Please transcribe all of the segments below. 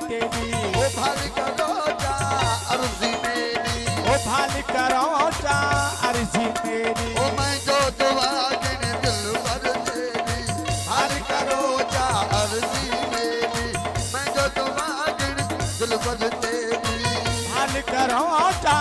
तेरी। ओ भाल करो जा अर्जी मेरी, ओ भाल करो जा अर्जी मेरी। ओ मैं जो दुआ गिने दिल भर तेरी, भाल करो जा अर्जी मेरी, मैं जो दुआ गिने दिल भर तेरी, भाल करो जा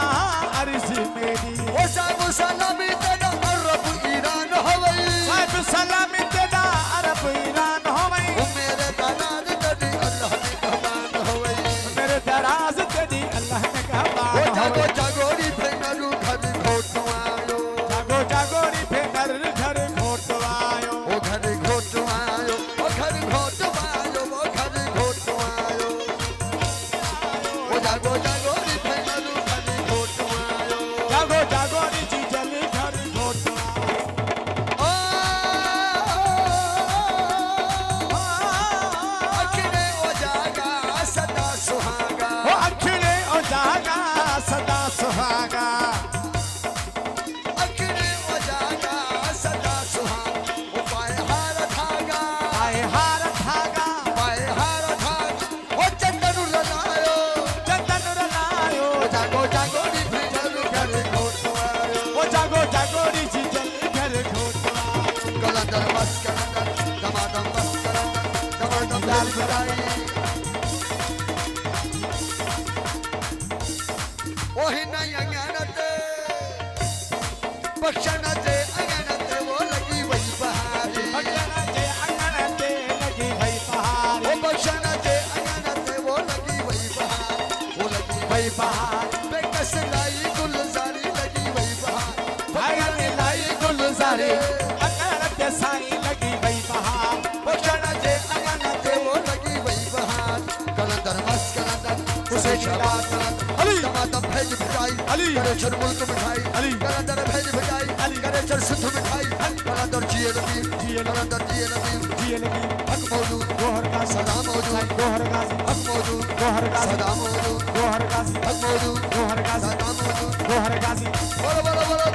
अर्जी मेरी। ओ साहिब सलामी तेरा अरब ईरान हवई, साहिब सलामी तेरा अरब ईरान होवई। ओ मेरे दराज तेरी अल्लाह ने कमान हवई, मेरे दराज तेरी अल्लाह ने कमान ओ जागो होवई। जागोरी भेनरू घर घोटवायो, जागो जागोरी फेनर घर घोटवायो। ओ घर घोटवायो, ओ घर घोटवायो, ओ घर घोटवायो, ओ जागो जागोरी भेनरू घर घोटवायो, जागो जागोरी जीजल घर घोटवायो। ओ अखिले ओ जागा सदा सुहागा, ओ अखिले ओ जागा सदा सुहागा। अखिले ओ जागा सदा सुहागा, ओ पाए हार धागा, आए हार धागा पाए हार धागा, ओ चंदन लगायो, चंदन रलायो। ओ जागो जागोरी भेनरू घर घोटवायो, ओ जागो जागोरी जीजल घर घोटवायो। कलंदर बस कलंदर दमादम बस कलंदर दमादम लाल बराई, ओही नहीं अंगनते बख्शनते अंगनते वो लगी वही बहारी, भजन जे अंगन ते लगी भई ओ बहार। बख्शनते अंगनते वो लगी वही बहार, वो लगी वही बहार, बेकस लाई गुलजारी लगी वही बहार, अंगन लाई गुलजारे अंगन ते साई लगी भई बहार। बख्शनते अंगनते वो लगी वही बहार, कलंदर बस कलंदर उसे शबात अली दमादम भेज भिजाई, अली करे चर मुल्क मिठाई, अली कलंदर भेज भिजाई, अली करे चर सिद्ध मिठाई, कलंदर जिए नबी, जिए नबी, कलंदर जिए नबी, जिए लगी हक मौजूद गोहर गाजी सदा मौजूद, गोहर गाजी हक मौजूद गोहर गाजी सदा मौजूद, गोहर गाजी हक मौजूद गोहर गाजी सदा मौजूद, गोहर गाजी। बोलो बोलो बोलो